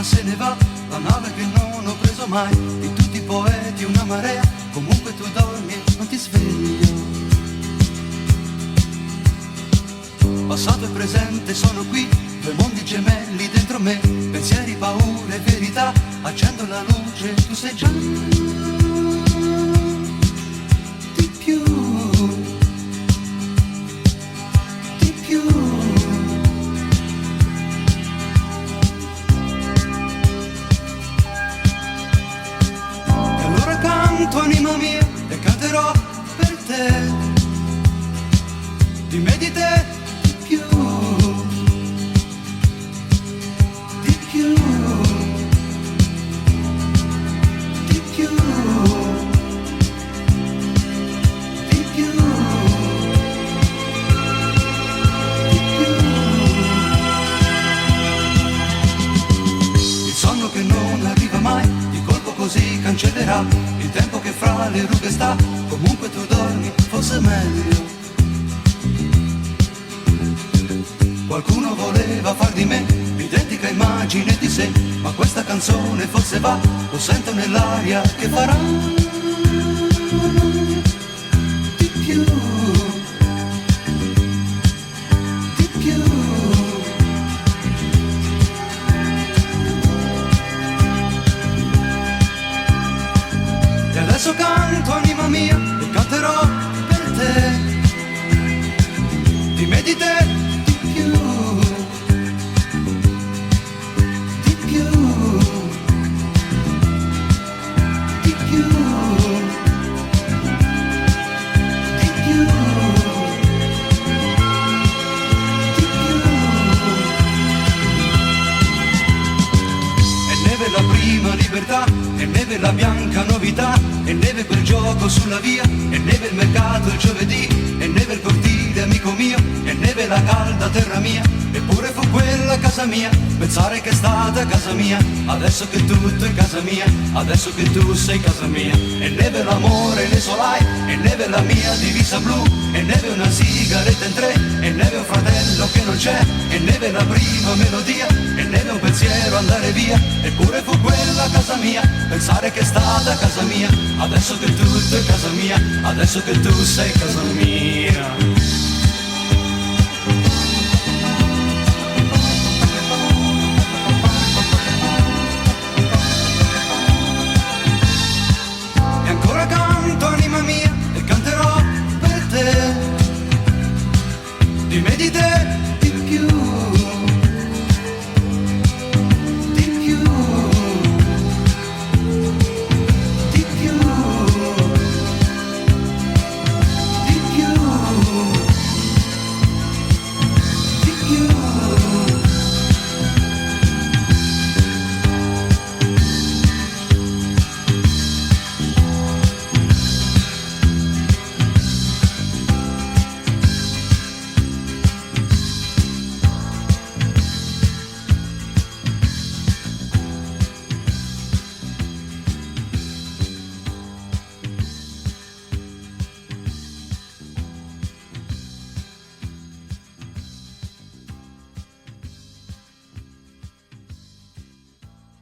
se ne va la nave che non ho preso mai. Di tutti i poeti una marea, comunque tu dormi e non ti svegli. Passato e presente sono qui, due mondi gemelli dentro me, pensieri, paure e verità, accendo la luce, tu sei già di più, di più. E allora canto, anima mia, e canterò per te, di me, di te, di più, di più, di più, di più. Il sonno che non arriva mai, di colpo così cancellerà il tempo che fra le rughe sta. Comunque tu dormi, forse meglio. Qualcuno voleva far di me l'identica immagine di sé, ma questa canzone forse va, lo sento nell'aria che farà di più, di più. E adesso canto, anima mia, e canterò per te, di me, di te, la prima libertà, e neve la bianca novità, e neve quel gioco sulla via, e neve il mercato il giovedì, e neve il cortile amico mio, e neve la calda terra mia, eppure fu quella casa mia, pensare che è stata casa mia, adesso che tutto è casa mia, adesso che tu sei casa mia, e neve l'amore nei solai, e neve la mia divisa blu, e neve una sigaretta in tre, e neve un fratello che non c'è, e neve la prima melodia, e neve un pensiero andare via, eppure fu quella casa mia, pensare che è stata casa mia, adesso che tutto è casa mia, adesso che tu sei casa mia.